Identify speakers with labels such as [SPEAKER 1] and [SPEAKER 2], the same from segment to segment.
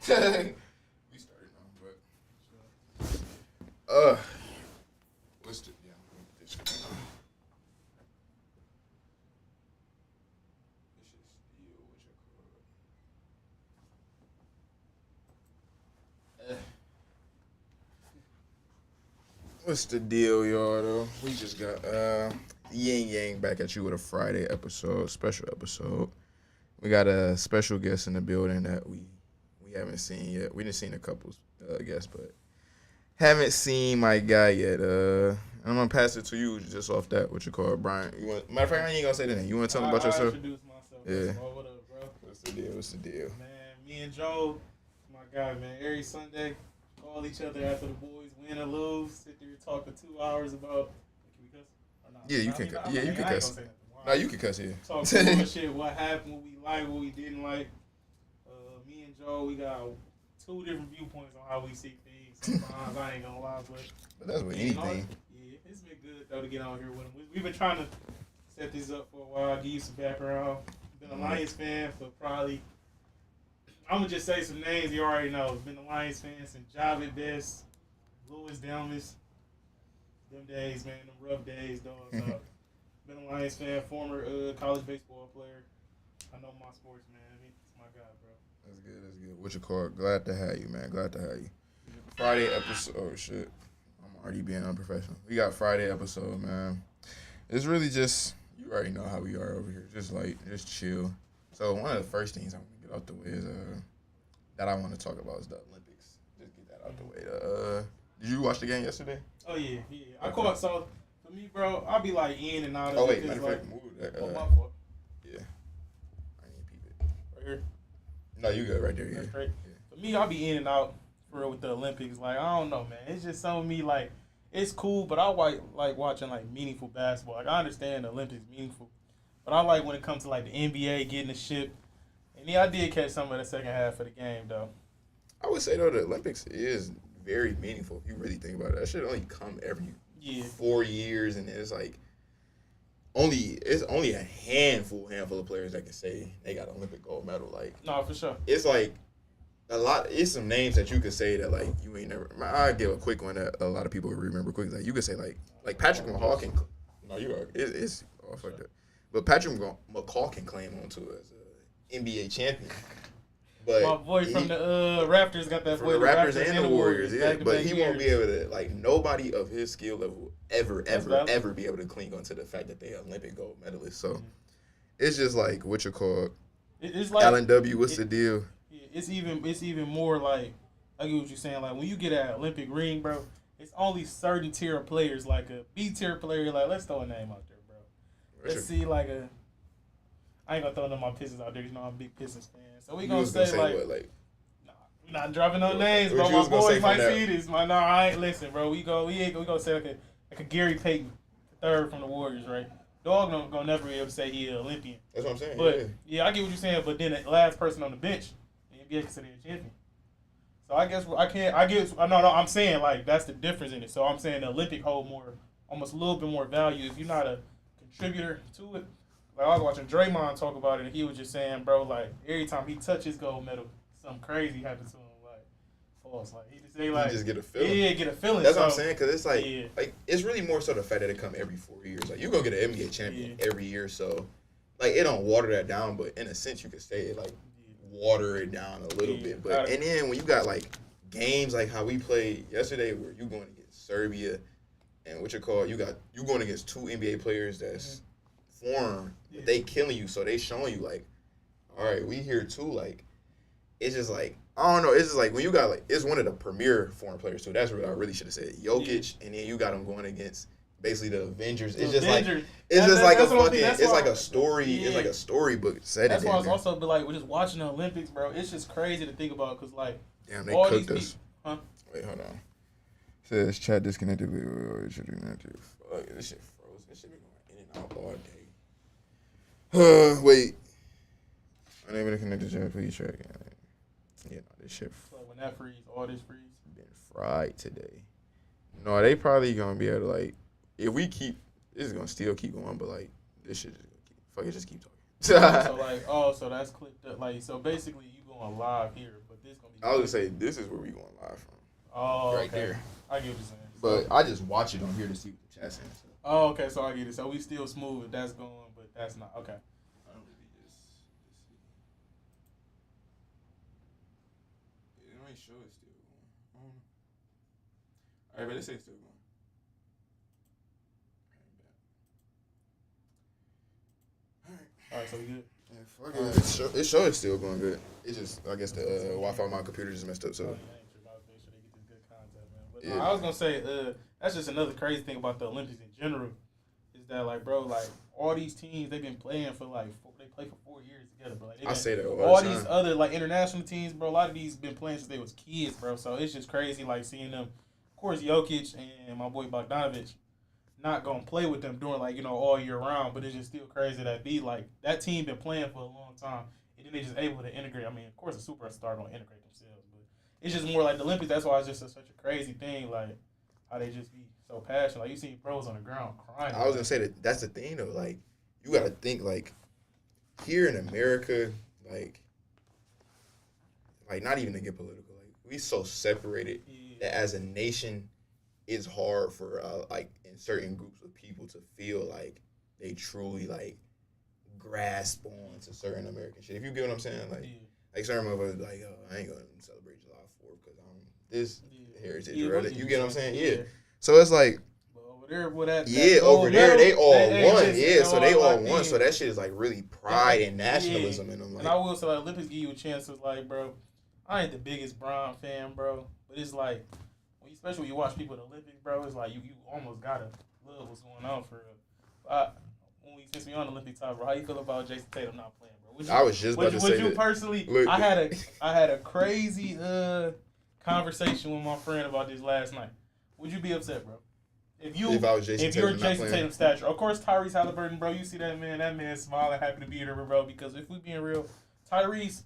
[SPEAKER 1] We started now, but what's the this shit still what's the deal, y'all? Though we just got Ying Yang back at you with a Friday episode, special episode. We got a special guest in the building that we haven't seen yet. We didn't seen a couple guests, but haven't seen my guy yet. I'm gonna pass it to you just off that. What you call it, Brian? Matter of fact, I ain't gonna say the name. You wanna tell me about yourself?
[SPEAKER 2] Introduce myself.
[SPEAKER 1] Yeah.
[SPEAKER 2] What up, bro?
[SPEAKER 1] What's the deal? What's the deal?
[SPEAKER 2] Man, me and Joe, my guy, man. Every Sunday, call each other after the boys win or lose. Sit there and talk for 2 hours about. Can we cuss? Or not?
[SPEAKER 1] Yeah, you can. Yeah, you can cuss. No, you can cuss here.
[SPEAKER 2] Talk bullshit. What happened? What we like? What we didn't like. Me and Joe, we got 2 different viewpoints on how we see things. Sometimes I ain't gonna lie,
[SPEAKER 1] but that's with anything.
[SPEAKER 2] Yeah, it's been good though to get on here with him. We've been trying to set this up for a while. Give you some background. Been a Lions fan for probably. I'm gonna just say some names you already know. Been a Lions fan since Javid Best, Louis Delmas. Them days, man, them rough days, dog. So, been a Lions fan, former college baseball player. I know my sports, man. It's my guy, bro.
[SPEAKER 1] That's good. That's good. What you call it? Glad to have you, man. Glad to have you. Friday episode. Oh shit, I'm already being unprofessional. We got Friday episode, man. It's really just you already know how we are over here. Just chill. So one of the first things I want to get out the way is that I want to talk about is the Olympics. Just get that out the way. Did you watch the game yesterday?
[SPEAKER 2] Oh yeah. I caught so. For me, bro, I'll be like in and out of it.
[SPEAKER 1] Oh wait, matter of fact, move that.
[SPEAKER 2] My fault.
[SPEAKER 1] Yeah. I ain't peep it.
[SPEAKER 2] Right here.
[SPEAKER 1] No, you good right there. Yeah.
[SPEAKER 2] Right. Yeah. For me, I'll be in and out for real with the Olympics. Like I don't know, man. It's just some of me like it's cool, but I like watching like meaningful basketball. Like I understand the Olympics meaningful, but I like when it comes to like the NBA getting the ship. And yeah, I did catch some of the second half of the game though.
[SPEAKER 1] I would say though the Olympics is very meaningful if you really think about it. That should only come every 4 years, and it's like it's only a handful of players that can say they got an Olympic gold medal. Like
[SPEAKER 2] no, for sure.
[SPEAKER 1] It's like a lot. It's some names that you could say that like you ain't never. I'll give a quick one that a lot of people remember quickly. Like you could say like Patrick McCall can. No, you are. It's all fucked up. But Patrick McCall can claim on to as an NBA champion. But
[SPEAKER 2] my boy from the Raptors got that boy.
[SPEAKER 1] The Raptors and the Warriors, yeah. But he won't be able to, like, nobody of his skill level ever be able to cling on to the fact that they are Olympic gold medalists. So it's just like what you call
[SPEAKER 2] it's like
[SPEAKER 1] Allen W. What's the deal?
[SPEAKER 2] It's even more like I get what you're saying. Like when you get an Olympic ring, bro, it's only certain tier of players. Like a B tier player, like let's throw a name out there, bro. Let's see like a. I ain't gonna throw none of my Pistons out there. You know I'm a big Pistons fan. So we gonna say like, nah, we not dropping no names, bro. My boys might see this. No, I ain't listen, bro. We gonna say like a Gary Payton, third from the Warriors, right? Dog gonna never be able to say he an Olympian.
[SPEAKER 1] That's what I'm saying.
[SPEAKER 2] But yeah, I get what you're saying. But then the last person on the bench, the NBA considered a champion. So I guess I can't. I guess no. I'm saying like that's the difference in it. So I'm saying the Olympic hold almost a little bit more value if you're not a contributor to it. Like I was watching Draymond talk about it, and he was just saying, bro, like every time he touches gold medal, something crazy happens to him. Like, false. Like he just say like,
[SPEAKER 1] you just get a feeling.
[SPEAKER 2] Yeah, get a feeling.
[SPEAKER 1] That's what I'm saying, because it's like it's really more so the fact that it come every 4 years. Like you gonna get an NBA champion every year, so like it don't water that down, but in a sense you could say it like water it down a little bit. But and then when you got like games like how we played yesterday, where you going against Serbia, and what you going against 2 NBA players that's foreign. They killing you, so they showing you like, all right, we here too. Like, it's just like I don't know. It's just like when you got like it's one of the premier foreign players too. That's what I really should have said. Jokic, and then you got him going against basically the Avengers. It's just like it's like a story. Yeah. It's like a storybook setting.
[SPEAKER 2] That's why I was also be like, we're just watching the Olympics, bro. It's just crazy to think about because like,
[SPEAKER 1] damn, they cooked us.
[SPEAKER 2] Huh?
[SPEAKER 1] Wait, hold on. Says chat disconnected. Wait, should be connected. Fuck, this shit froze. This shit been going in and out all day. Wait. Unable to connect the chat. Please check. Yeah, no, this shit.
[SPEAKER 2] So when that freeze, all this freeze.
[SPEAKER 1] Been fried today. No, they probably gonna be able to like. If we keep, this is gonna still keep going, but like this shit just gonna keep. Fuck it, just keep talking.
[SPEAKER 2] So like, so that's clipped up. Like, so basically you going live here, but this gonna be.
[SPEAKER 1] I was gonna say this is where we going live from.
[SPEAKER 2] Oh,
[SPEAKER 1] right there.
[SPEAKER 2] I get what you're saying.
[SPEAKER 1] But I just watch it on here to see what the chat's saying. So.
[SPEAKER 2] Oh, okay. So I get it. So we still smooth if that's going, but that's not okay.
[SPEAKER 1] I don't really just see. It don't show it's still going. All right, but let's say it's still going.
[SPEAKER 2] All right, so we good.
[SPEAKER 1] Yeah, fuck it. It shows it's still going good. It's just I guess the Wi-Fi on my computer just messed up. So.
[SPEAKER 2] Yeah. I was gonna say, that's just another crazy thing about the Olympics in general, is that like, bro, like all these teams they've been playing for like they play for 4 years together, bro. Like,
[SPEAKER 1] I say that
[SPEAKER 2] all these other like international teams, bro. A lot of these been playing since they was kids, bro. So it's just crazy, like seeing them. Of course, Jokic and my boy Bogdanovich not gonna play with them during like all year round, but it's just still crazy that that team been playing for a long time, and then they just able to integrate. I mean, of course, the superstar don't integrate themselves, but it's just more like the Olympics. That's why it's just such a crazy thing, like how they just be so passionate. Like you see bros on the ground crying.
[SPEAKER 1] I was gonna say that's the thing though. Like you gotta think like here in America, like not even to get political. Like we so separated that as a nation, it's hard for like in certain groups of people to feel like they truly like grasp on to certain American shit. If you get what I'm saying, like certain motherfuckers like, oh, I ain't gonna celebrate July 4th because this heritage. You get what I'm saying? Yeah. So it's like.
[SPEAKER 2] Over there, with that
[SPEAKER 1] over there, they all won.
[SPEAKER 2] Yeah,
[SPEAKER 1] so they all won. So that shit is like really pride and nationalism in them. Like,
[SPEAKER 2] and I will say, like, Olympics give you a chance. It's like, bro, I ain't the biggest Bron fan, bro, but it's like, especially when you watch people at the Olympics, bro, it's like you almost gotta love what's going on for real. Since we on the Olympic topic, bro, how you feel about Jason Tatum not playing, bro?
[SPEAKER 1] I was just about to say that.
[SPEAKER 2] Would you personally? Look, I had a crazy conversation with my friend about this last night. Would you be upset, bro? If you're Jason Tatum's stature, of course Tyrese Halliburton, bro. You see that man smiling, happy to be here, bro. Because if we being real, Tyrese,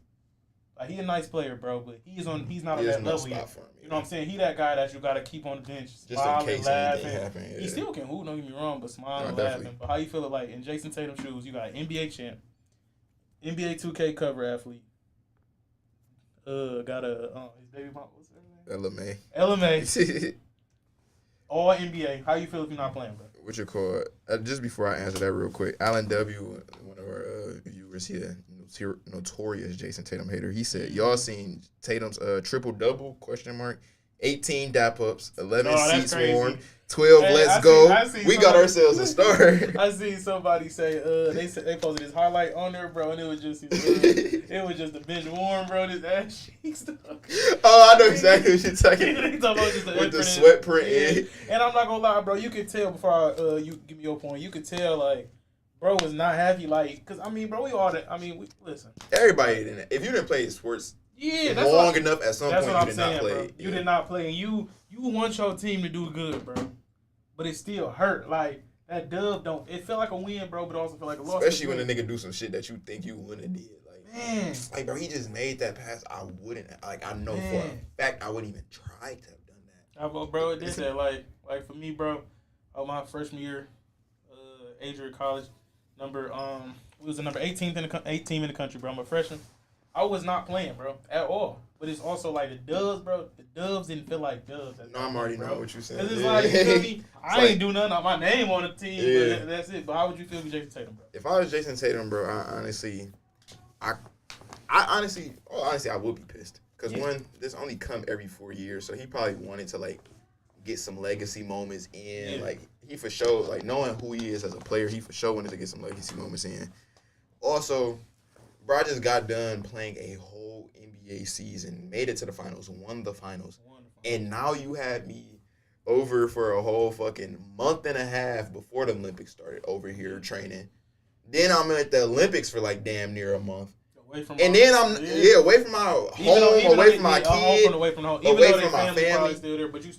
[SPEAKER 2] like, he a nice player, bro, but he's not on that level yet. You know what I'm saying? He that guy that you gotta keep on the bench, smiling, laughing. Yeah. He still can hoop, don't get me wrong, but smiling, laughing. But how you feel like in Jason Tatum's shoes? You got NBA champ, NBA 2K cover athlete. Got his baby mom. What's her name? LMA. All NBA. How you feel if you're not playing, bro?
[SPEAKER 1] What you call it? Just before I answer that real quick, Alan W., one of our viewers here, notorious Jason Tatum hater, he said, y'all seen Tatum's triple-double, ? 18 dap-ups, 11 seats warm, 12 let's go. We got ourselves a start.
[SPEAKER 2] I seen somebody say, they posted this highlight on there, bro, and it was just the bench warm, bro, this ass cheek stuff.
[SPEAKER 1] Oh, I know exactly what you're talking about. With the sweat print in.
[SPEAKER 2] And I'm not gonna lie, bro, you could tell before you give me your point, you could tell, like, bro was not happy, like, because, I mean, bro, listen.
[SPEAKER 1] Everybody didn't. If you didn't play sports long enough, at some point you did not play.
[SPEAKER 2] Bro. You did not play, and you want your team to do good, bro. But it still hurt. Like, that dub it felt like a win, bro, but also felt like a loss.
[SPEAKER 1] Especially when a nigga do some shit that you think you wouldn't have did. Like, man. Like, bro, he just made that pass. I wouldn't. Like, I know for a fact I wouldn't even try to have done that.
[SPEAKER 2] Bro, it did that. Like for me, bro, my freshman year, Adria College, we was the number 18th in the country, bro. I'm a freshman. I was not playing, bro, at all. But it's also like the Dubs, bro. The Dubs didn't feel like Dubs.
[SPEAKER 1] No, I'm already knowing what you're saying.
[SPEAKER 2] It's like, you feel me? I ain't do nothing on my name on the team, but that's it. But how would you feel with Jason Tatum, bro?
[SPEAKER 1] If I was Jason Tatum, bro, honestly, I would be pissed. Because one, this only come every 4 years, so he probably wanted to, like, get some legacy moments in. Yeah. Like, he for sure, like, knowing who he is as a player, he for sure wanted to get some legacy moments in. Also, bro, I just got done playing a whole NBA season, made it to the finals, won the finals. And now you had me over for a whole fucking month and a half before the Olympics started over here training. Then I'm at the Olympics for like damn near a month. Away from my home, away from my kids, away from my family.
[SPEAKER 2] Still there, but you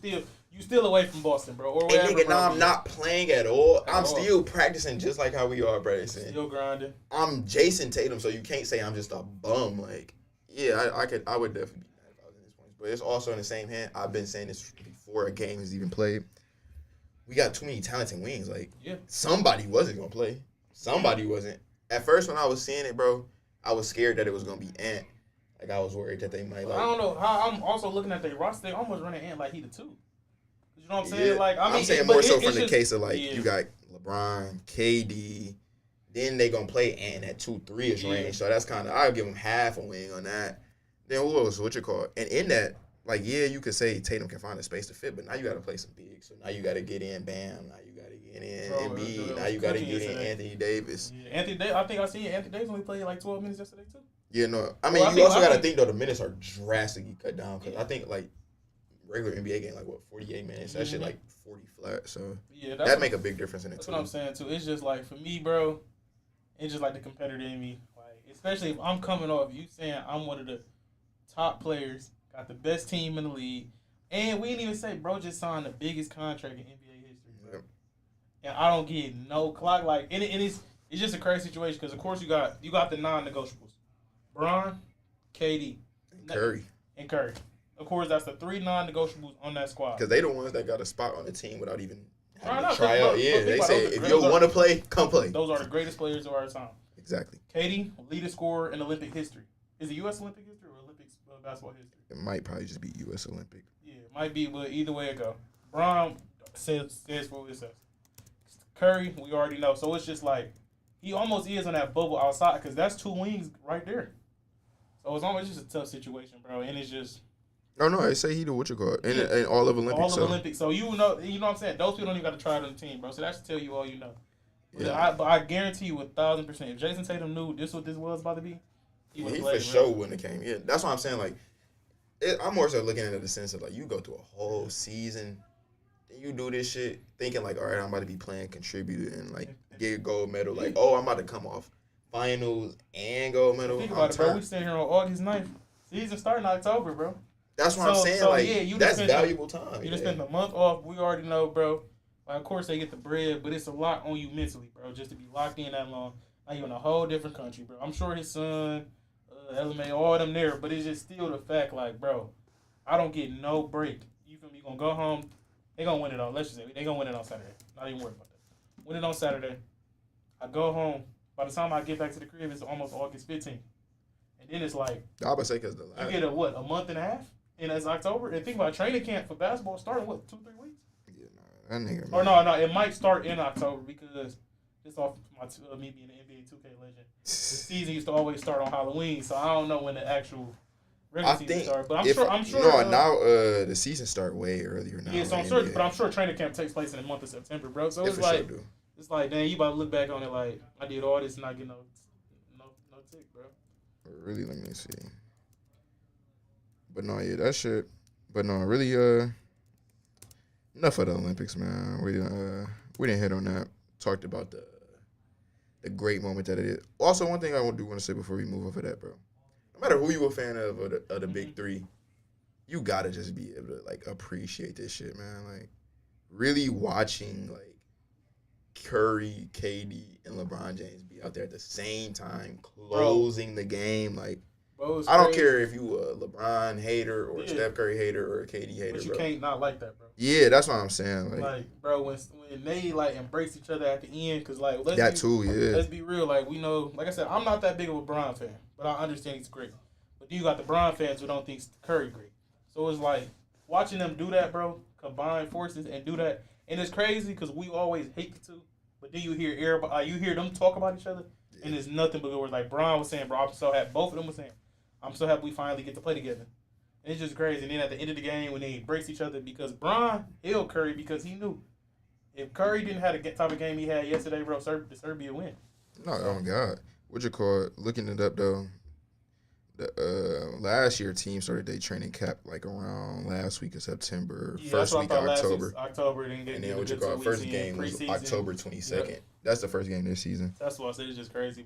[SPEAKER 2] still away from Boston, bro. Or
[SPEAKER 1] wherever, and nigga, now I'm not playing at all. I'm still practicing just like how we are practicing.
[SPEAKER 2] Still grinding.
[SPEAKER 1] I'm Jason Tatum, so you can't say I'm just a bum. Like, yeah, I would definitely be mad if I was in this point. But it's also in the same hand. I've been saying this before a game is even played. We got too many talented wings. Like, somebody wasn't gonna play. Somebody wasn't. At first, when I was seeing it, bro, I was scared that it was gonna be Ant. Like I was worried that they might. Like,
[SPEAKER 2] I don't know how. I'm also looking at their roster. They almost running in like he the 2. You know what I'm saying? Like I mean,
[SPEAKER 1] I'm saying more so from the
[SPEAKER 2] just,
[SPEAKER 1] case of like you got LeBron, KD. Then they gonna play Ant at 2-3ish range. So that's kind of I'll give them half a wing on that. Then who else? What you call it? And in that, like you could say Tatum can find a space to fit, but now you got to play some bigs. So now you got to get in Bam. Now you got to get in Embiid. Now you got to get in Anthony Davis.
[SPEAKER 2] Yeah. Anthony Davis. I think I seen Anthony Davis only played like 12 minutes yesterday too.
[SPEAKER 1] Yeah, no. I mean, you also got to think though the minutes are drastically cut down because I think like regular NBA game like 48 minutes. That shit like 40 flat. So that make a big difference in it.
[SPEAKER 2] That's what I'm saying too. It's just like for me, bro. It's just like the competitor in me, like especially if I'm coming off you saying I'm one of the top players, got the best team in the league, and we didn't even say bro just signed the biggest contract in NBA history, bro. Yep. And I don't get no clock like, and it's just a crazy situation because of course you got the non-negotiables, Bron, KD, and Curry. Of course, that's the 3 non-negotiables on that squad.
[SPEAKER 1] Because they the ones that got a spot on the team without even. Try out. They say if you want to play, come play.
[SPEAKER 2] Those are the greatest players of our time.
[SPEAKER 1] Exactly.
[SPEAKER 2] KD, leading scorer in Olympic history. Is it U.S. Olympic history or Olympic basketball history?
[SPEAKER 1] It might probably just be U.S. Olympic.
[SPEAKER 2] Yeah, it might be, but either way it go. Bron says for what it says. Curry, we already know. So it's just like he almost is on that bubble outside because that's 2 wings right there. So it's almost just a tough situation, bro. And it's just.
[SPEAKER 1] No, I say he do what you call it. And all of Olympics.
[SPEAKER 2] All of Olympics. So you know what I'm saying? Those people don't even got to try it on the team, bro. So that should tell you all you know. Yeah. But I guarantee you 1,000%, if Jason Tatum knew this what this was about to be, he
[SPEAKER 1] for sure wouldn't have came. Yeah, that's what I'm saying. Like, I'm more so looking at it in the sense of, like, you go through a whole season, then you do this shit thinking, like, all right, I'm about to be playing, contributing, and, like, get a gold medal. Like, oh, I'm about to come off finals and gold medal.
[SPEAKER 2] Think about it, bro. We sitting here on August 9th. Season starting in October, bro.
[SPEAKER 1] That's what I'm saying. So, like, that's valuable time.
[SPEAKER 2] You just spent a month off. We already know, bro. Like, of course, they get the bread, but it's a lot on you mentally, bro, just to be locked in that long. Now you're in a whole different country, bro. I'm sure his son, LMA, all of them there, but it's just still the fact, like, bro, I don't get no break. You feel me? You going to go home. They going to win it on, let's just say, they going to win it on Saturday. Not even worried about that. Win it on Saturday. I go home. By the time I get back to the crib, it's almost August 15th. And then it's like,
[SPEAKER 1] I would say because
[SPEAKER 2] you get a month and a half? And it's October. And think about training camp for basketball starting, 2-3 weeks?
[SPEAKER 1] Yeah, that nigga.
[SPEAKER 2] Or no, it might start in October because just off me being an NBA 2K legend, the season used to always start on Halloween, so I don't know when the actual regular season starts. But I'm sure.
[SPEAKER 1] No, now the season start way earlier now.
[SPEAKER 2] Yeah, so I'm sure training camp takes place in the month of September, bro. So it's like, it's like, dang, you about to look back on it like I did all this and not get no tick, bro.
[SPEAKER 1] Really, let me see. But no, yeah, that shit. But no, really, enough of the Olympics, man. We didn't hit on that. Talked about the great moment that it is. Also, one thing I do want to say before we move off of that, bro. No matter who you a fan of the big 3, you gotta just be able to like appreciate this shit, man. Like really watching like Curry, KD, and LeBron James be out there at the same time closing the game, like. Bro, I don't care if you a LeBron hater or a Steph Curry hater or a KD hater,
[SPEAKER 2] but you
[SPEAKER 1] bro.
[SPEAKER 2] Can't not like that, bro.
[SPEAKER 1] Yeah, that's what I'm saying.
[SPEAKER 2] Like bro, when they like embrace each other at the end, cause like
[SPEAKER 1] let's
[SPEAKER 2] be real. Like we know, like I said, I'm not that big of a Bron fan, but I understand he's great. But then you got the Bron fans who don't think Curry great. So it's like watching them do that, bro. Combine forces and do that, and it's crazy because we always hate the two, but then you hear everybody, you hear them talk about each other, and it's nothing but good words. Like Bron was saying, bro, I'm so happy. Both of them were saying. I'm so happy we finally get to play together. And it's just crazy. And then at the end of the game, when they embrace each other, because Bron held Curry because he knew if Curry didn't have the type of game he had yesterday, bro, the Serbia win.
[SPEAKER 1] No, oh God. What you call it? Looking it up though, the last year team started their training camp like around last week of September, first week of October.
[SPEAKER 2] And
[SPEAKER 1] then what you call it? First game was October 22nd. Yep. That's the first game this season.
[SPEAKER 2] That's why I said it's just crazy,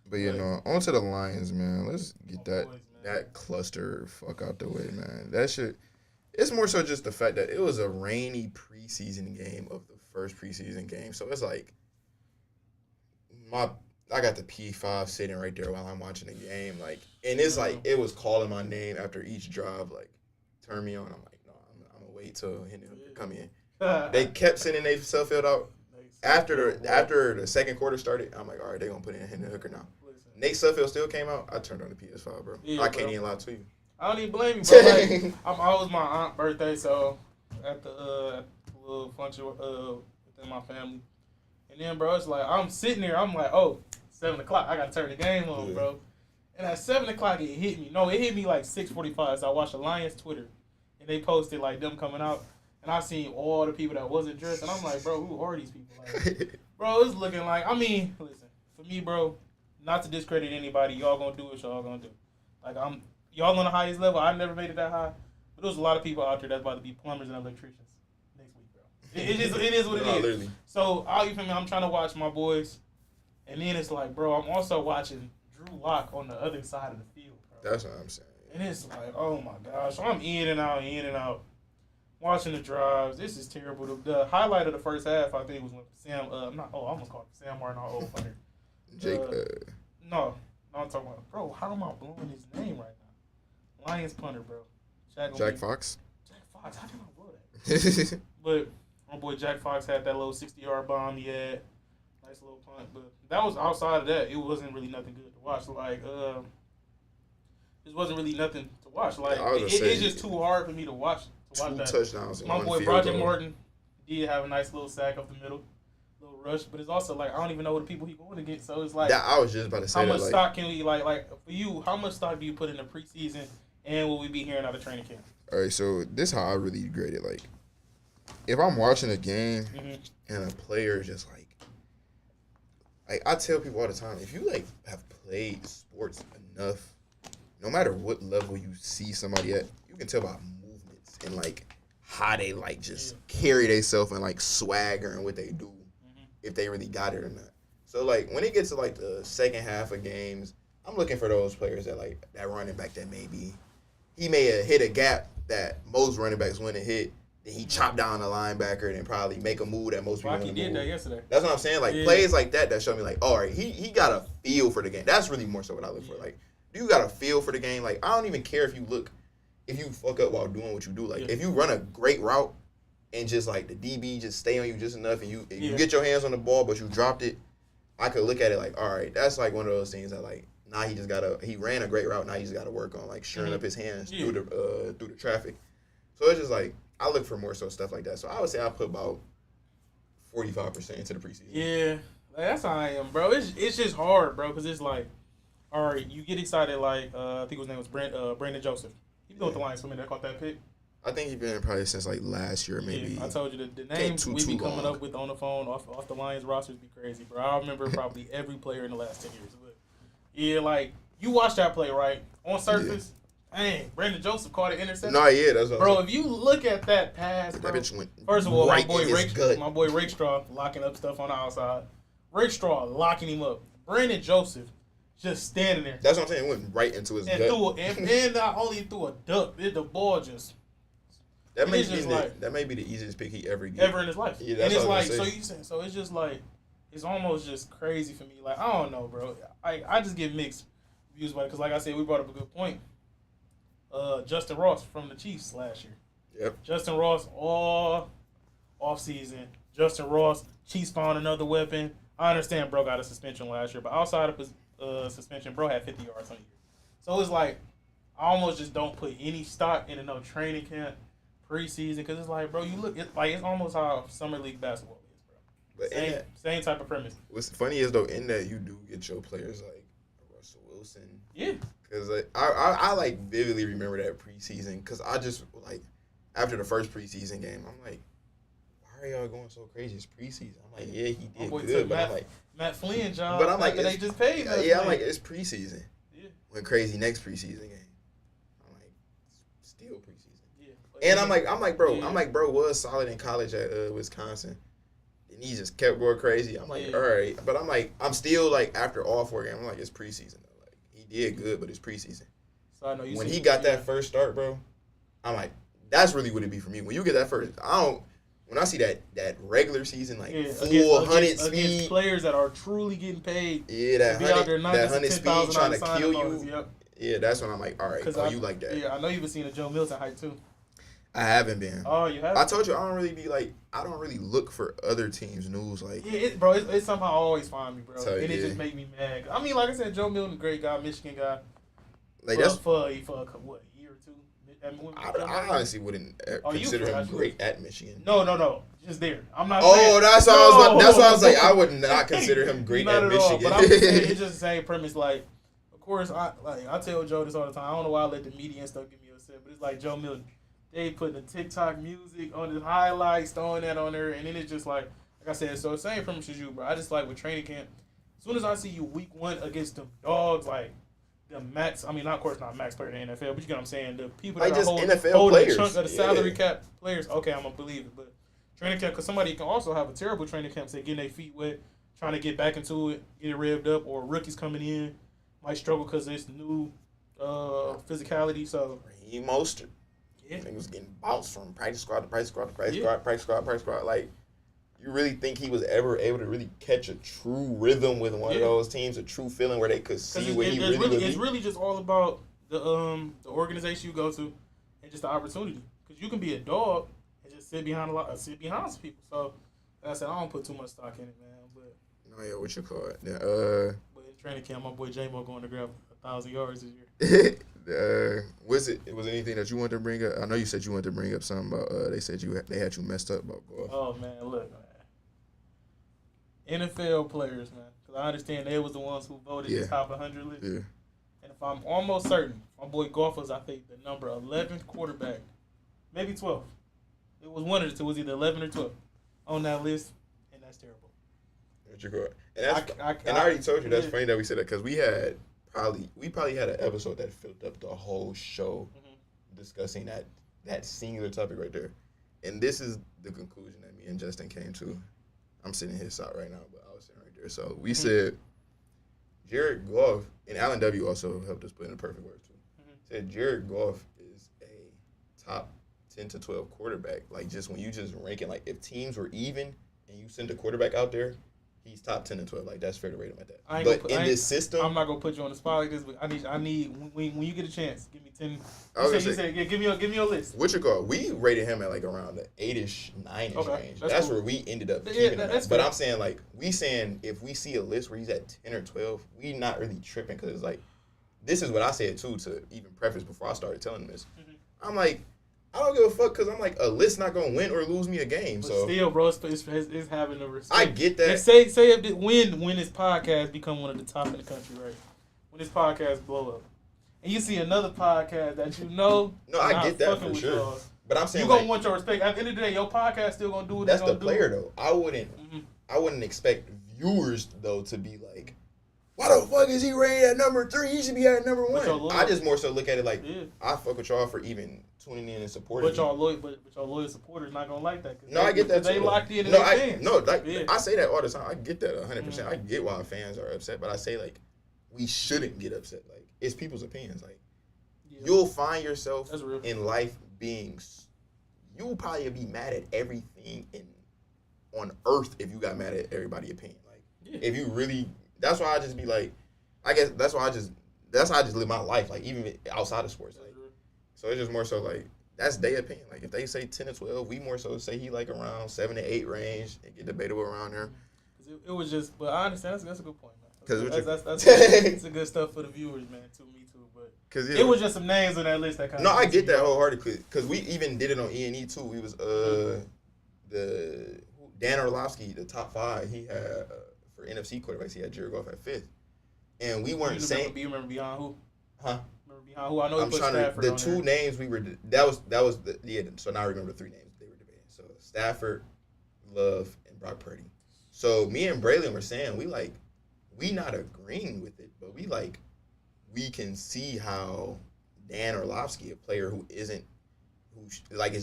[SPEAKER 1] But you know, on to the Lions, man. Let's get that cluster fuck out the way, man. That shit. It's more so just the fact that it was a rainy preseason game of the first preseason game. So it's like I got the P5 sitting right there while I'm watching the game, like, and it's like it was calling my name after each drive, like, turn me on. I'm like, no, I'm gonna wait till Henry come in. They kept sending their self field out. After the second quarter started, I'm like, all right, they're going to put in Hendon Hooker now.
[SPEAKER 2] Listen,
[SPEAKER 1] Nate Sudfeld still came out, I turned on the PS5, bro.
[SPEAKER 2] Yeah,
[SPEAKER 1] I can't even lie to you.
[SPEAKER 2] I don't even blame you, bro. Like, I was my aunt's birthday, so at the little function within my family. And then, bro, it's like, I'm sitting there, I'm like, oh, 7 o'clock, I got to turn the game on, bro. And at 7 o'clock, it hit me. No, it hit me like 6:45, so I watched the Lions Twitter. And they posted, like, them coming out. And I seen all the people that wasn't dressed. And I'm like, bro, who are these people? Like, bro, it's looking like, I mean, listen, for me, bro, not to discredit anybody, y'all going to do what y'all going to do. Like, y'all on the highest level. I never made it that high. But there's a lot of people out there that's about to be plumbers and electricians next week, bro. It is what it is.
[SPEAKER 1] Literally.
[SPEAKER 2] So, you feel me? I'm trying to watch my boys. And then it's like, bro, I'm also watching Drew Lock on the other side of the field, bro.
[SPEAKER 1] That's what I'm saying.
[SPEAKER 2] And it's like, oh, my gosh. So I'm in and out. Watching the drives. This is terrible. The highlight of the first half, I think, was when Sam, I almost called him Sam Martin, our old punter.
[SPEAKER 1] Jake,
[SPEAKER 2] No, I'm talking about, bro, how am I blowing his name right now? Lions punter, bro.
[SPEAKER 1] Jack Fox?
[SPEAKER 2] Jack Fox, how did I blow that? But my boy Jack Fox had that little 60-yard bomb he had. Nice little punt. But that was outside of that, it wasn't really nothing good to watch. Like, it wasn't really nothing to watch. Like, it's just too hard for me to watch.
[SPEAKER 1] Two touchdowns in
[SPEAKER 2] my
[SPEAKER 1] one
[SPEAKER 2] boy
[SPEAKER 1] field
[SPEAKER 2] Broderick
[SPEAKER 1] goal.
[SPEAKER 2] Morton did have a nice little sack up the middle, little rush, but it's also like I don't even know what the people he going against. So it's like
[SPEAKER 1] I was just about to say
[SPEAKER 2] how
[SPEAKER 1] that.
[SPEAKER 2] much stock can we like for you? How much stock do you put in the preseason, and will we be hearing out of training camp?
[SPEAKER 1] All right, so this is how I really grade it. Like, if I'm watching a game and a player just like I tell people all the time, if you like have played sports enough, no matter what level you see somebody at, you can tell by movements and like how they like just carry themselves and like swagger and what they do, if they really got it or not. So like when it gets to like the second half of games, I'm looking for those players that like that running back that maybe he may have hit a gap that most running backs wouldn't hit. Then he chopped down the linebacker and probably make a move that most people
[SPEAKER 2] Rocky did that yesterday.
[SPEAKER 1] That's what I'm saying. Like plays like that show me like, all right, he got a feel for the game. That's really more so what I look for. Like, do you got a feel for the game? Like, I don't even care if you fuck up while doing what you do. Like, if you run a great route and just like the DB just stay on you just enough and you get your hands on the ball but you dropped it, I could look at it like, all right, that's like one of those things that like, now he ran a great route, now he just gotta work on like shoring up his hands through the traffic. So it's just like, I look for more so stuff like that. So I would say I put about 45% into the preseason.
[SPEAKER 2] Yeah, like, that's how I am, bro. It's just hard, bro, because it's like, all right, you get excited like, I think his name was Brandon Joseph. He been with the Lions for a minute. I caught that pick.
[SPEAKER 1] I think he's been probably since like last year, maybe.
[SPEAKER 2] Yeah, I told you the names we be coming up with on the phone off the Lions rosters be crazy, bro. I remember probably every player in the last 10 years. But yeah, like you watch that play right on surface. Dang, Brandon Joseph caught an interception.
[SPEAKER 1] No, yeah, that's what
[SPEAKER 2] bro. If you look at that pass, bro,
[SPEAKER 1] that bitch went
[SPEAKER 2] first of all,
[SPEAKER 1] right
[SPEAKER 2] my boy Rakestraw locking up stuff on the outside. Rakestraw locking him up. Brandon Joseph just standing there.
[SPEAKER 1] That's what I'm saying. It went right into his gut.
[SPEAKER 2] And not only threw a duck, the ball just.
[SPEAKER 1] That may be the easiest pick he ever gave.
[SPEAKER 2] Ever in his life.
[SPEAKER 1] Yeah, that's
[SPEAKER 2] and it's
[SPEAKER 1] what
[SPEAKER 2] like, so it's just like, it's almost just crazy for me. Like, I don't know, bro. I just get mixed views about it. Because, like I said, we brought up a good point. Justin Ross from the Chiefs last year.
[SPEAKER 1] Yep.
[SPEAKER 2] Justin Ross all offseason. Justin Ross, Chiefs found another weapon. I understand bro got a suspension last year, but outside of his suspension, bro had 50 yards on the year. So it's like, I almost just don't put any stock in no training camp, preseason, because it's like, bro, you look, it's almost how Summer League basketball is, bro. But same type of premise.
[SPEAKER 1] What's funny is, though, in that you do get your players like Russell Wilson.
[SPEAKER 2] Yeah.
[SPEAKER 1] Because like, I like vividly remember that preseason because I just like after the first preseason game, I'm like, why are y'all going so crazy? It's preseason. I'm like, yeah, he did good, but I'm like
[SPEAKER 2] Matt Flynn job.
[SPEAKER 1] But I'm like,
[SPEAKER 2] they just paid.
[SPEAKER 1] Yeah, I'm like, it's preseason.
[SPEAKER 2] Yeah.
[SPEAKER 1] Went crazy next preseason game. I'm like, still preseason.
[SPEAKER 2] Yeah.
[SPEAKER 1] And I'm like, bro was solid in college at Wisconsin. And he just kept going crazy. I'm like, all right, but I'm like, I'm still like after all 4 games, I'm like, it's preseason. He did good, but it's preseason.
[SPEAKER 2] So I know
[SPEAKER 1] when he got that first start, bro, I'm like, that's really what it be for me. When you get that first, when I see that regular season, like full 100 speed.
[SPEAKER 2] Against players that are truly getting paid.
[SPEAKER 1] Yeah, that 100 speed trying to kill you.
[SPEAKER 2] Yep.
[SPEAKER 1] Yeah, that's when I'm like, all right, you like that.
[SPEAKER 2] Yeah, I know you've been seeing a Joe Milton hype too.
[SPEAKER 1] I haven't been.
[SPEAKER 2] Oh, you haven't?
[SPEAKER 1] I told you I don't really look for other teams' news. Like,
[SPEAKER 2] yeah, bro, it somehow always find me, bro.
[SPEAKER 1] So,
[SPEAKER 2] and it just make me mad. I mean, like I said, Joe Milton, great guy, Michigan guy.
[SPEAKER 1] Like
[SPEAKER 2] for a what, year or two?
[SPEAKER 1] I honestly wouldn't consider him great at Michigan.
[SPEAKER 2] No, just there. I'm not.
[SPEAKER 1] Oh, that's why I was like, I would not consider him great at Michigan.
[SPEAKER 2] All, but I'm just saying, it's just the same premise. Like, of course, I tell Joe this all the time. I don't know why I let the media and stuff get me upset, but it's like Joe Milton. They putting the TikTok music on his highlights, throwing that on there, and then it's just like I said, so same premise as you, bro. I just like with training camp. As soon as I see you week 1 against them dogs, like the max. I mean, of course, not max player in the NFL, but you get what I'm saying. The people that
[SPEAKER 1] just
[SPEAKER 2] hold
[SPEAKER 1] players.
[SPEAKER 2] A chunk of the salary cap players. Okay, I'm gonna believe it, but training camp, because somebody can also have a terrible training camp, say getting their feet wet, trying to get back into it, get it revved up, or rookies coming in might struggle because it's new physicality. So
[SPEAKER 1] Mostert.
[SPEAKER 2] Yeah.
[SPEAKER 1] He was getting bounced from practice squad to practice squad to practice squad. Like, you really think he was ever able to really catch a true rhythm with one of those teams, a true feeling where they could see what he really would be?
[SPEAKER 2] It's really just all about the organization you go to and just the opportunity. Because you can be a dog and just sit behind some people. So, like I said, I don't put too much stock in it, man. But
[SPEAKER 1] what you call it? Yeah,
[SPEAKER 2] but in training camp, my boy J-Mo going to grab 1,000 yards this year.
[SPEAKER 1] Was anything that you wanted to bring up? I know you said you wanted to bring up something about they said they had you messed up about golf.
[SPEAKER 2] Oh man, look, man. NFL players, man, because I understand they was the ones who voted the top 100 list. Yeah. And if I'm almost certain, my boy Goff was, I think, the number 11th quarterback, maybe 12. It was one of the two. It was either 11 or 12 on that list, and that's terrible.
[SPEAKER 1] What you got? And I already told you that's funny that we said that because we probably had an episode that filled up the whole show discussing that singular topic right there. And this is the conclusion that me and Justin came to. I'm sitting in his side right now, but I was sitting right there. So we said Jared Goff, and Alan W. also helped us put in the perfect words too. Said Jared Goff is a top 10 to 12 quarterback. Like, just when you just rank it, like if teams were even and you send a quarterback out there, he's top 10 and 12. Like, that's fair to rate him at that. But in this system,
[SPEAKER 2] I'm not gonna put you on the spot like this. But I need when you get a chance, give me 10. You said, give me a list.
[SPEAKER 1] What you call? We rated him at like around the 8-ish, 9-ish range. That's cool. Where we ended up keeping him at. But I'm saying, like, if we see a list where he's at 10 or 12, we not really tripping because like this is what I said too to even preface before I started telling him this. I'm like, I don't give a fuck because I'm like, a list not going to win or lose me a game.
[SPEAKER 2] But
[SPEAKER 1] so
[SPEAKER 2] still, bro, it's having the respect.
[SPEAKER 1] I get that.
[SPEAKER 2] And say if when this podcast become one of the top in the country, right? When this podcast blow up. And you see another podcast that you know.
[SPEAKER 1] No, I get that for sure.
[SPEAKER 2] Y'all,
[SPEAKER 1] but I'm saying
[SPEAKER 2] you're going to want your respect. At the end of the day, your podcast still going to do what
[SPEAKER 1] that's
[SPEAKER 2] it's going to do.
[SPEAKER 1] That's the player, though. I wouldn't expect viewers, though, to be like, why the fuck is he rated at number 3? He should be at number 1. I just more so look at it like, I fuck with y'all for even tuning in and supporting
[SPEAKER 2] but y'all loyal supporters not gonna like that.
[SPEAKER 1] No, I get that too.
[SPEAKER 2] They locked in.
[SPEAKER 1] I say that all the time. I get that 100%. I get why fans are upset, but I say like we shouldn't get upset. Like, it's people's opinions. Like, you'll find yourself in life you'll probably be mad at everything on earth if you got mad at everybody's opinion. Like, if you really. That's why I just be like, I guess that's how I just live my life, like, even outside of sports. Like, so it's just more so like, that's their opinion. Like, if they say 10 to 12, we more so say he like around 7 to 8 range and get debatable around there.
[SPEAKER 2] It was just, but I understand that's a good point, man.
[SPEAKER 1] That's
[SPEAKER 2] it's a good stuff for the viewers, man. Me too. But it was just some names on that list that kind of.
[SPEAKER 1] No, I get that wholeheartedly because we even did it on E&E too. We was the Dan Orlovsky, the top 5. He had. For NFC quarterbacks, he had Jared Goff at 5th. And we weren't saying...
[SPEAKER 2] You remember beyond who?
[SPEAKER 1] Huh?
[SPEAKER 2] Remember beyond who? I know you put Stafford
[SPEAKER 1] the
[SPEAKER 2] on
[SPEAKER 1] two
[SPEAKER 2] there. Names
[SPEAKER 1] we were... That was the... Yeah, so now I remember 3 names they were debating. So Stafford, Love, and Brock Purdy. So me and Braylon were saying, we not agreeing with it, but we can see how Dan Orlovsky, a player who is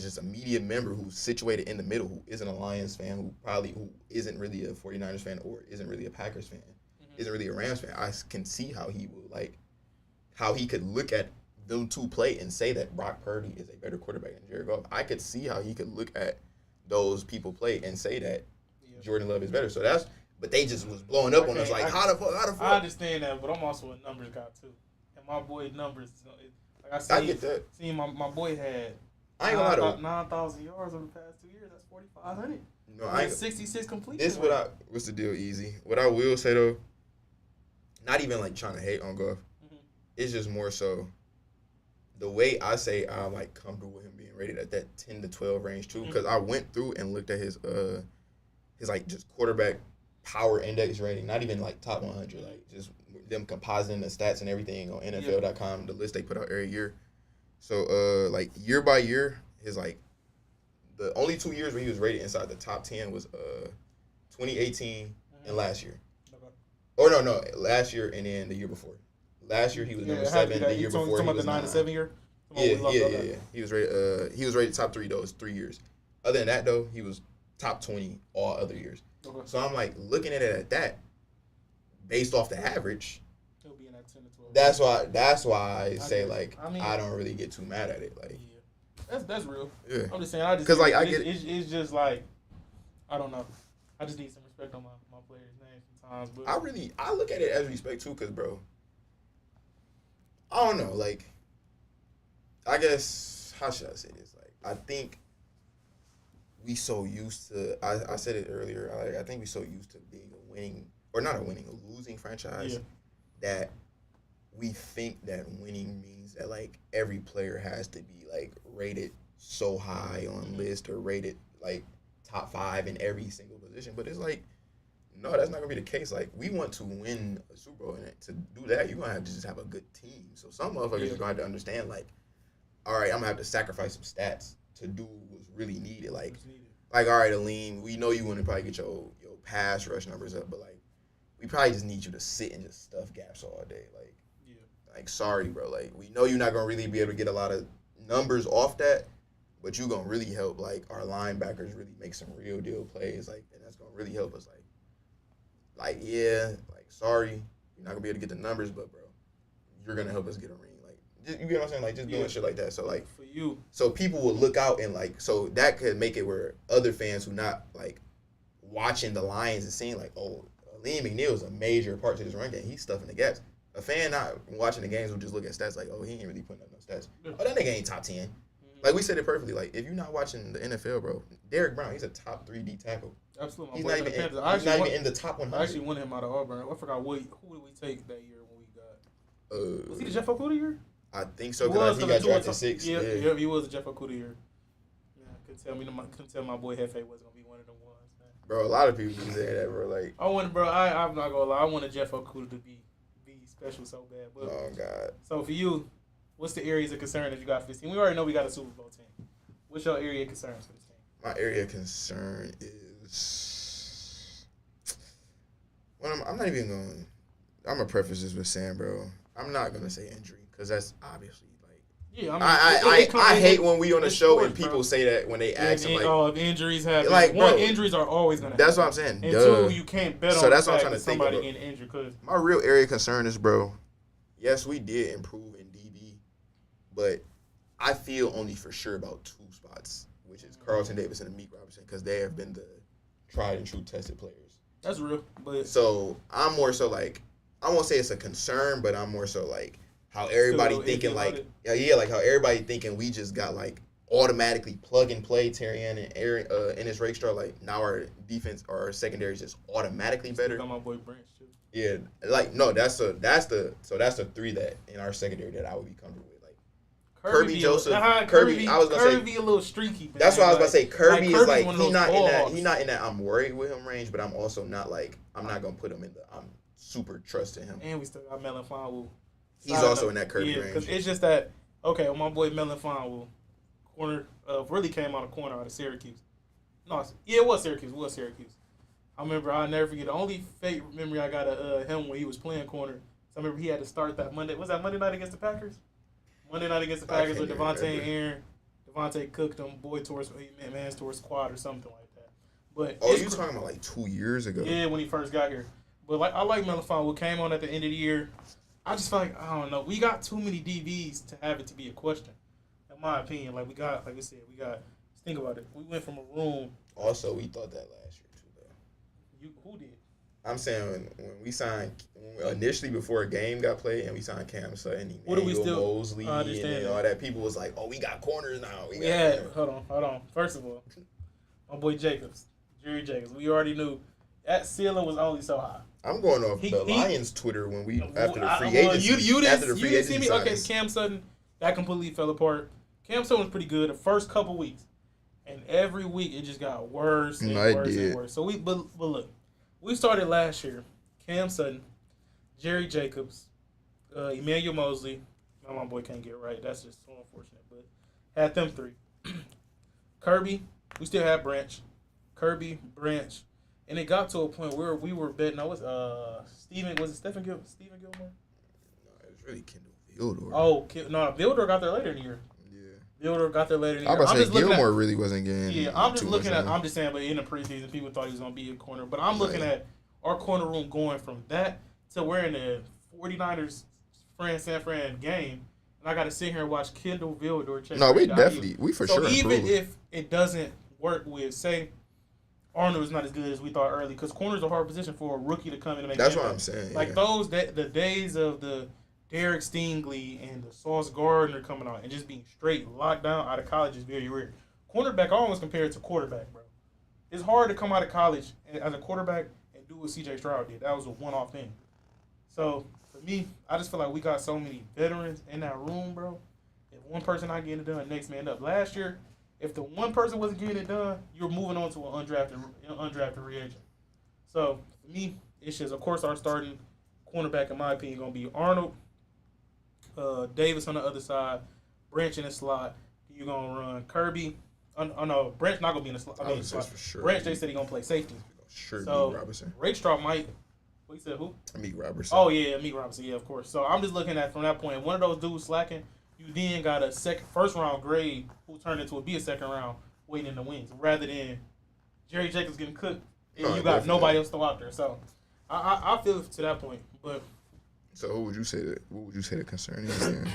[SPEAKER 1] just a media member who's situated in the middle, who isn't a Lions fan, who isn't really a 49ers fan or isn't really a Packers fan, isn't really a Rams fan. I can see how he will how he could look at them two play and say that Brock Purdy is a better quarterback than Jared Goff. I could see how he could look at those people play and say that Jordan Love is better. So but they just was blowing up on us like, how the fuck?
[SPEAKER 2] I understand that, but I'm also a numbers guy too, and my boy numbers. Like I get that. See, my boy had.
[SPEAKER 1] I ain't gonna lie though.
[SPEAKER 2] 9,000 yards over the past 2 years. That's 4,500.
[SPEAKER 1] No, I ain't.
[SPEAKER 2] 66 completion.
[SPEAKER 1] This what's the deal? Easy. What I will say though, not even like trying to hate on Goff. Mm-hmm. It's just more so the way I say I'm like comfortable with him being rated at that 10 to 12 range too, because I went through and looked at his like just quarterback power index rating, not even like top 100, like just them compositing the stats and everything on NFL.com, the list they put out every year. So like year by year, his like the only 2 years where he was rated inside the top 10 was 2018 and last year. Okay. Or no, last year and then the year before. Last year he was number 7. The year before he was
[SPEAKER 2] the 9 to 7 year.
[SPEAKER 1] Yeah. He was rated top 3 those 3 years. Other than that though, he was top 20 all other years. Okay. So I'm like looking at it at that, based off the average.
[SPEAKER 2] He'll be in that 10 to 12.
[SPEAKER 1] That's why I say like I don't really get too mad at it. Like
[SPEAKER 2] that's real.
[SPEAKER 1] Yeah.
[SPEAKER 2] I'm just saying
[SPEAKER 1] because like I get
[SPEAKER 2] it's just like I don't know. I just need some respect on my players' names sometimes. But
[SPEAKER 1] I look at it as respect too, because bro, I don't know. Like I guess how should I say this? Like I think we so used to. I said it earlier. I think we so used to being a losing franchise that we think that winning means that like every player has to be like rated so high on list or rated like top 5 in every single position. But it's like, no, that's not gonna be the case. Like we want to win a Super Bowl, and to do that, you're gonna have to just have a good team. So some motherfuckers are gonna have to understand like, all right, I'm gonna have to sacrifice some stats to do what's really needed. Like all right, Aleem, we know you want to probably get your pass rush numbers up, but like we probably just need you to sit and just stuff gaps all day. Like sorry, bro. Like we know you're not gonna really be able to get a lot of numbers off that, but you're gonna really help like our linebackers really make some real deal plays. Like and that's gonna really help us. Like sorry, you're not gonna be able to get the numbers, but bro, you're gonna help us get a ring. You get what I'm saying? Like, just doing shit like that. So, like,
[SPEAKER 2] for you.
[SPEAKER 1] So, people will look out and, like, so that could make it where other fans who not, like, watching the Lions and seeing, like, oh, Liam McNeil is a major part to this run game. He's stuffing the gaps. A fan not watching the games will just look at stats like, oh, he ain't really putting up no stats. Oh, that nigga ain't top 10. Like, we said it perfectly. Like, if you're not watching the NFL, bro, Derrick Brown, he's a top 3 D tackle.
[SPEAKER 2] Absolutely.
[SPEAKER 1] He's not even in the top 100.
[SPEAKER 2] I actually wanted him out of Auburn. I forgot who did we take that year when we got. Was he the Jeff Okudah year?
[SPEAKER 1] I think so, because he got drafted 6.
[SPEAKER 2] Yeah, he was a Jeff Okudah year. Yeah, couldn't tell my boy Hefe wasn't gonna be one of them ones, man.
[SPEAKER 1] Bro, a lot of people say that, bro. Like,
[SPEAKER 2] I'm not gonna lie, I wanted Jeff Okudah to be special so bad. But,
[SPEAKER 1] oh God.
[SPEAKER 2] So for you, what's the areas of concern that you got for this team? We already know we got a Super Bowl team. What's your area of concerns for this team?
[SPEAKER 1] My area of concern is, well, I'm not even going. I'm gonna preface this with saying, bro, I'm not gonna say injury. Because that's obviously like I hate when we on the show and people say that when they ask them like,
[SPEAKER 2] injuries happen.
[SPEAKER 1] Like, bro,
[SPEAKER 2] injuries are always gonna happen.
[SPEAKER 1] That's what I'm saying.
[SPEAKER 2] And two, you can't bet on
[SPEAKER 1] that's
[SPEAKER 2] the
[SPEAKER 1] what
[SPEAKER 2] fact
[SPEAKER 1] I'm trying to
[SPEAKER 2] that somebody getting injured. Cause
[SPEAKER 1] my real area of concern is, bro, yes, we did improve in DB, but I feel only for sure about 2 spots, which is Carlton Davis and Amik Robertson, because they have been the tried and true tested players.
[SPEAKER 2] That's real. But
[SPEAKER 1] so I'm more so like, I won't say it's a concern, but I'm more so like, how everybody thinking like, like how everybody thinking we just got like automatically plug and play Terrian and Aaron and his Rakestraw. Like now our defense or our secondary is just automatically better.
[SPEAKER 2] Got my boy Branch too.
[SPEAKER 1] Yeah, like no, that's the 3 that in our secondary that I would be comfortable with. Like Kirby Joseph, Kirby. I was gonna say
[SPEAKER 2] Kirby a little streaky. Man.
[SPEAKER 1] That's what I was gonna say. Kirby is like
[SPEAKER 2] he
[SPEAKER 1] not in that I'm worried with him range, but I'm also not like I'm not gonna put him in the I'm super trusting him.
[SPEAKER 2] And we still got Melon Fine.
[SPEAKER 1] He's also in that Kirby range. Because
[SPEAKER 2] it's just that, okay, my boy Melon Fine corner, really came out of Syracuse. No, it was Syracuse. I remember, I'll never forget, the only fake memory I got of him when he was playing corner, so I remember he had to start that Monday. Was that Monday night against the Packers? Monday night against the Packers with Devontae and Aaron. Devontae cooked him, man's towards squad or something like that. But
[SPEAKER 1] you talking about like 2 years ago?
[SPEAKER 2] Yeah, when he first got here. But like I like Melon Fine, came on at the end of the year. I just feel like, I don't know, we got too many DBs to have it to be a question. In my opinion, like we said, think about it. We went from a room.
[SPEAKER 1] Also, we thought that last year too, though.
[SPEAKER 2] Who did?
[SPEAKER 1] I'm saying when we signed initially before a game got played and we signed Cam Sutton,
[SPEAKER 2] What do we
[SPEAKER 1] Emmanuel
[SPEAKER 2] still
[SPEAKER 1] Mosley, and all that, people was like, "Oh, we got corners now."
[SPEAKER 2] Hold on. First of all, my boy Jerry Jacobs. We already knew that ceiling was only so high.
[SPEAKER 1] I'm going off the Lions Twitter when we after the free agency.
[SPEAKER 2] You didn't see me. Okay, Cam Sutton, that completely fell apart. Cam Sutton was pretty good the first couple weeks, and every week it just got worse and worse and worse. So but look, we started last year. Cam Sutton, Jerry Jacobs, Emmanuel Mosley. My boy can't get right. That's just so unfortunate. But had them three. Kirby, we still had Branch. Kirby, Branch. And it got to a point where we were betting. Was it Stephen Gilmore?
[SPEAKER 1] No, it was really Kendall Vildor.
[SPEAKER 2] Oh, no, Vildor got there later in the year. Yeah. Vildor got there later in the year.
[SPEAKER 1] I was about to say Gilmore really wasn't getting.
[SPEAKER 2] Yeah, I'm just saying, but in the preseason, people thought he was going to be a corner. But I'm looking at our corner room going from that to we're in the 49ers San Fran game. And I got to sit here and watch Kendall Vildor check.
[SPEAKER 1] No, we for sure.
[SPEAKER 2] So even if it doesn't work with, say, Arnold is not as good as we thought early, because corner is a hard position for a rookie to come in and make.
[SPEAKER 1] That's what I'm saying.
[SPEAKER 2] Like the days of the Derek Stingley and the Sauce Gardner coming out and just being straight locked down out of college is very rare. Cornerback, I almost compare it to quarterback, bro. It's hard to come out of college as a quarterback and do what C.J. Stroud did. That was a one-off thing. So for me, I just feel like we got so many veterans in that room, bro. If one person not getting it done, next man up. Last year, if the one person wasn't getting it done, you're moving on to an undrafted free agent. So, for me, it's just, of course, our starting cornerback, in my opinion, going to be Arnold, Davis on the other side, Branch in the slot. You're going to run Kirby. Oh, no, Branch not going to be in the slot.
[SPEAKER 1] For sure.
[SPEAKER 2] Branch, they said he's going to play safety.
[SPEAKER 1] Sure,
[SPEAKER 2] so,
[SPEAKER 1] Meek Robertson.
[SPEAKER 2] Rakestraw might. What you said, who?
[SPEAKER 1] Meek Robertson.
[SPEAKER 2] Oh, yeah, Meek Robertson. Yeah, of course. So, I'm just looking at, from that point, one of those dudes slacking, you then got a first round grade who turned into a second round waiting in the wings, rather than Jerry Jacobs getting cooked and you got nobody else to out there. So I feel to that point. But
[SPEAKER 1] so what would you say the concern is then?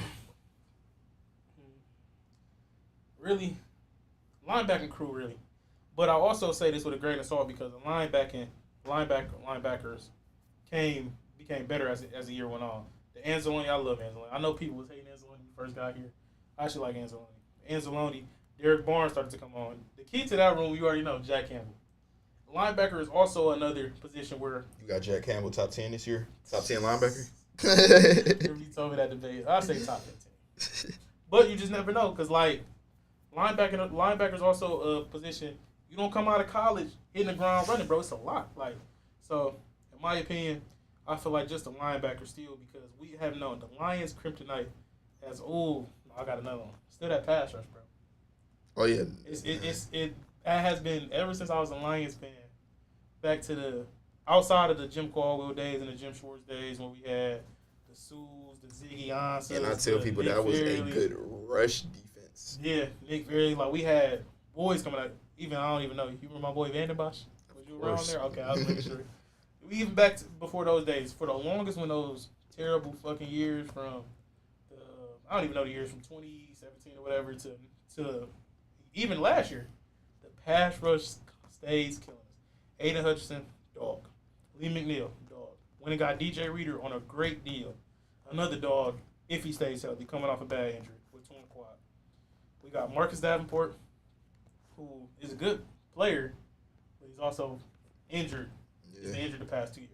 [SPEAKER 2] Really, linebacking crew really. But I also say this with a grain of salt because the linebackers became better as the year went on. The Anzalone, I love Anzalone. I know people was hating Anzalone when he first got here. I actually like Anzalone. Anzalone, Derek Barnes started to come on. The key to that room, you already know, Jack Campbell. Linebacker is also another position where...
[SPEAKER 1] You got Jack Campbell top 10 this year? Top 10 linebacker?
[SPEAKER 2] You told me that debate. I'd say top 15. But you just never know because, like, linebacker is also a position... You don't come out of college hitting the ground running, bro. It's a lot. Like, so, in my opinion... I feel like just a linebacker still because we have known the Lions kryptonite as I got another one. Still that pass rush, bro.
[SPEAKER 1] Oh yeah.
[SPEAKER 2] It has been ever since I was a Lions fan, back to the outside of the Jim Caldwell days and the Jim Schwartz days when we had the Sues, the Ziggy Ansahs.
[SPEAKER 1] And I tell people that was a good rush defense.
[SPEAKER 2] Yeah, Nick Fairley. Like we had boys coming out. I don't even know. You remember my boy Vandenbosch? Was you around there? Okay, I was making sure. Even back before those days, for the longest when those terrible fucking years from, I don't even know the years from 2017 or whatever to even last year, the pass rush stays killing us. Aiden Hutchinson, dog. Lee McNeil, dog. Went and got DJ Reader on a great deal. Another dog, if he stays healthy, coming off a bad injury with torn quad. We got Marcus Davenport, who is a good player, but he's also injured. He's been injured the past 2 years.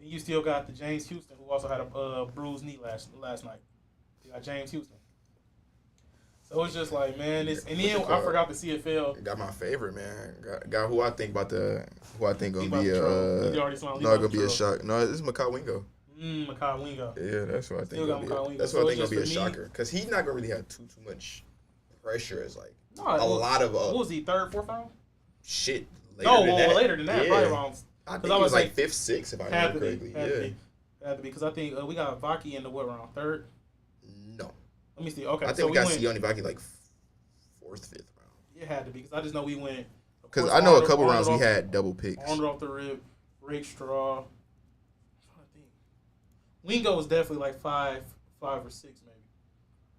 [SPEAKER 2] Then you still got the James Houston, who also had a bruised knee last night. You got James Houston. So it's just like, man, and then I forgot the CFL.
[SPEAKER 1] Got my favorite, man. Got who I think gonna be a shock. No, this is Makai Wingo.
[SPEAKER 2] Makai Wingo.
[SPEAKER 1] Yeah, that's what I think. That's what I think gonna be a shocker because he's not gonna really have too much pressure. As like lot of.
[SPEAKER 2] What was he, third, fourth round?
[SPEAKER 1] Shit.
[SPEAKER 2] Later than that.
[SPEAKER 1] Yeah.
[SPEAKER 2] Probably around.
[SPEAKER 1] I think it was like 5th, 6th, if I remember correctly.
[SPEAKER 2] Had to be because I think we got Vaki in the what round? Third?
[SPEAKER 1] No.
[SPEAKER 2] Let me see. Okay,
[SPEAKER 1] I think we got Sione Vaki like 4th, 5th round.
[SPEAKER 2] It had to be because I just know we went.
[SPEAKER 1] Because I know a couple rounds we had double picks.
[SPEAKER 2] Arnold off the rib, Rakestraw. I'm trying to think. Wingo was definitely like 5 or 6 maybe.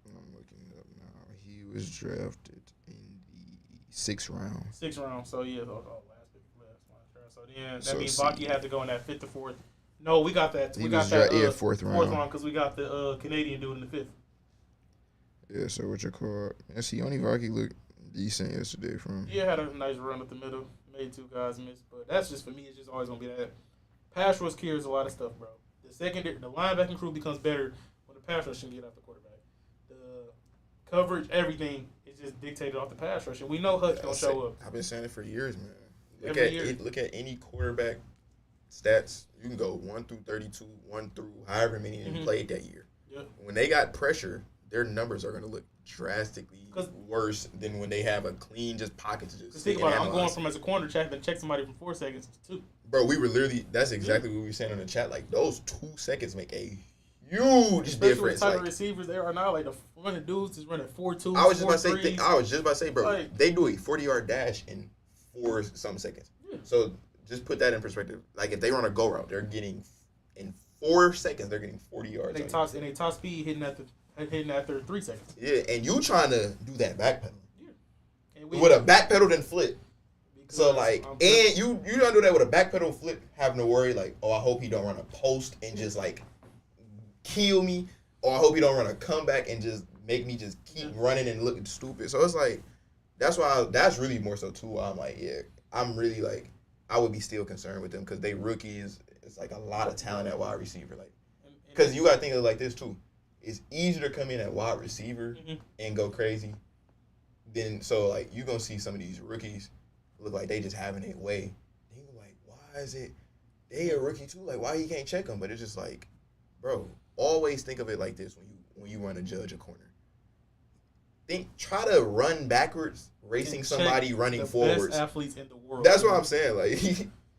[SPEAKER 1] I'm looking it up now. He was drafted in the 6th round.
[SPEAKER 2] 6th round. So yeah, so yeah, that means Vaki had to go in that 5th or 4th. No, we got that. We got that
[SPEAKER 1] 4th round
[SPEAKER 2] because we got the Canadian dude in the 5th.
[SPEAKER 1] Yeah, so what you call? And see, only Vaki looked decent yesterday from.
[SPEAKER 2] Yeah, had a nice run up the middle. Made 2 guys miss, but that's just for me. It's just always gonna be that. Pass rush carries a lot of stuff, bro. The linebacking crew becomes better when the pass rush can get off the quarterback. The coverage, everything is just dictated off the pass rush, and we know Hut's gonna show up.
[SPEAKER 1] I've been saying it for years, man. Look at any quarterback stats. You can go 1 through 32, 1 through however many they played that year.
[SPEAKER 2] Yeah.
[SPEAKER 1] When they got pressure, their numbers are going to look drastically worse than when they have a clean just pocket to just
[SPEAKER 2] think about it. I'm going from as a corner check somebody from 4 seconds to 2.
[SPEAKER 1] Bro, we were literally – that's exactly what we were saying on the chat. Like, those 2 seconds make a huge difference.
[SPEAKER 2] With the type of receivers there are now, like the running dudes is running 4.2.
[SPEAKER 1] I was just about to say, bro, like, they do a 40-yard dash in 4-some seconds. Yeah. So just put that in perspective. Like, if they run a go route, they're getting in 4 seconds, they're getting 40 yards.
[SPEAKER 2] And they top speed hitting after 3 seconds.
[SPEAKER 1] Yeah, and you trying to do that backpedal. Yeah. With a backpedal then flip. So, like, and you don't do that with a backpedal flip, having to worry, like, oh, I hope he don't run a post and just, like, kill me. Or I hope he don't run a comeback and just make me just keep running and looking stupid. So, it's like, that's really more so, too, I'm like, yeah, I'm really, like, I would be still concerned with them because they rookies. It's, like, a lot of talent at wide receiver. Like, because you got to think of it like this, too. It's easier to come in at wide receiver and go crazy than, so, like, you're going to see some of these rookies look like they just having their way. And you're like, why is it they a rookie too? Like, why you can't check them? But it's just like, bro, always think of it like this when you run to judge a corner. Try to run backwards, racing somebody running forwards.
[SPEAKER 2] Best athletes in the world.
[SPEAKER 1] That's what I'm saying. Like,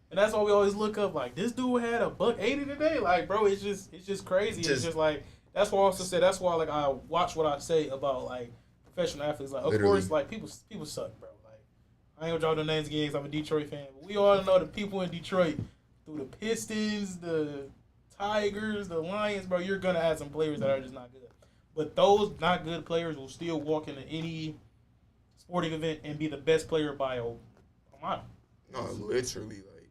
[SPEAKER 2] and that's why we always look up. Like, this dude had $180 today. Like, bro, it's just crazy. It's just like, that's why I also said, that's why, like, I watch what I say about, like, professional athletes. Like, of course, like, people suck, bro. I ain't gonna draw the names again because I'm a Detroit fan. But we all know the people in Detroit, through the Pistons, the Tigers, the Lions, bro, you're gonna have some players that are just not good. But those not good players will still walk into any sporting event and be the best player by a mile.
[SPEAKER 1] No, literally, like.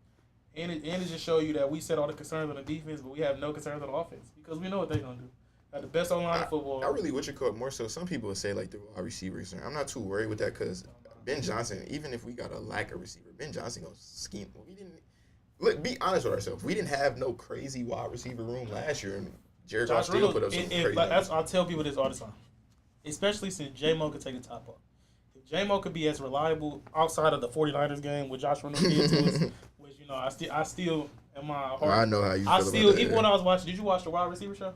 [SPEAKER 2] And it just show you that we set all the concerns on the defense, but we have no concerns on the offense because we know what they're gonna do. Got the best online in football.
[SPEAKER 1] I really more so. Some people would say like the wide receivers. I'm not too worried with that because Ben Johnson, even if we got a lack of receiver, Ben Johnson gonna scheme. We didn't be honest with ourselves. We didn't have no crazy wide receiver room last year, and Jared Goff still put up some crazy.
[SPEAKER 2] I tell people this all the time, especially since J-Mo could take the top off. If J-Mo could be as reliable outside of the 49ers game with Josh Reynolds did to us, which I still in my heart.
[SPEAKER 1] I know how you feel about that.
[SPEAKER 2] Even when I was watching, did you watch the wide receiver show?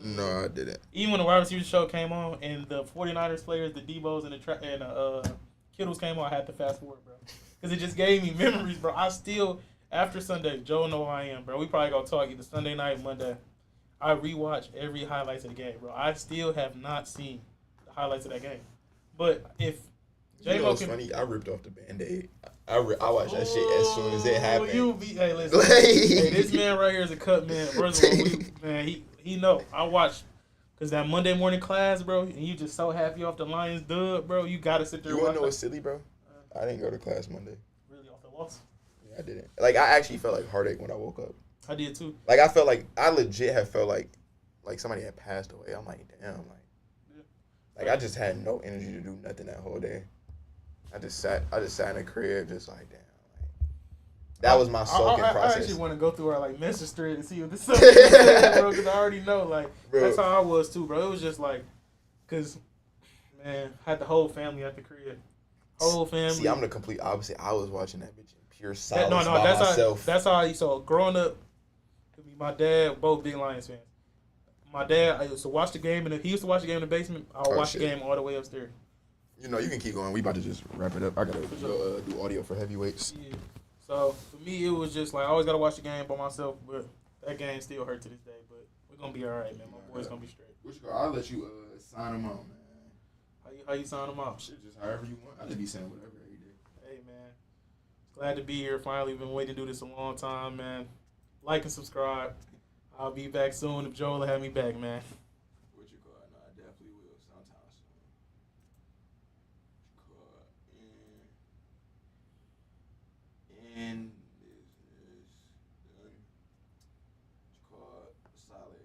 [SPEAKER 1] No, I didn't.
[SPEAKER 2] Even when the wide receiver show came on and the 49ers players, the Debos and the Kittles came on, I had to fast forward, bro. Because it just gave me memories, bro. I still, after Sunday, Joe know who I am, bro. We probably going to talk either Sunday night, Monday. I rewatch every highlights of the game, bro. I still have not seen the highlights of that game. But if
[SPEAKER 1] J-Mo can... funny? I ripped off the Band-Aid. I watched that shit as soon as it happened.
[SPEAKER 2] Hey, listen. Hey, this man right here is a cut man. First of all, he know. I watched. Because that Monday morning class, bro, and you just so happy off the Lions dub, bro, you got to sit there and watch.
[SPEAKER 1] You want to know what's silly, bro? I didn't go to class Monday.
[SPEAKER 2] Really, off the loss?
[SPEAKER 1] Yeah, I didn't. Like, I actually felt like heartache when I woke up.
[SPEAKER 2] I did, too.
[SPEAKER 1] Like, I legit have felt like somebody had passed away. I'm like, damn, I just had no energy to do nothing that whole day. I just sat in the crib just like, damn. That was my soaking process.
[SPEAKER 2] I actually want to go through our message thread and see what this is, bro, because I already know, bro. That's how I was too, bro. It was just because, man, I had the whole family at the crib. Whole family.
[SPEAKER 1] See, I'm the complete opposite. I was watching that bitch in pure silence by myself.
[SPEAKER 2] That's how I used to, growing up, my dad, both big Lions fans. My dad, I used to watch the game, and if he used to watch the game in the basement, I would watch the game all the way upstairs.
[SPEAKER 1] You can keep going. We about to just wrap it up. I got to go do audio for heavyweights.
[SPEAKER 2] Yeah. So, for me, it was just I always got to watch the game by myself, but that game still hurt to this day. But we're going to be all right, man. My boy's going to be straight.
[SPEAKER 1] I'll let you sign them out, man.
[SPEAKER 2] How you sign them out?
[SPEAKER 1] Shit, just however you want. I'll just be saying whatever every day.
[SPEAKER 2] Hey, man. Glad to be here. Finally, been waiting to do this a long time, man. Like and subscribe. I'll be back soon if Joel will have me back, man.
[SPEAKER 1] No, I definitely will sometime soon. And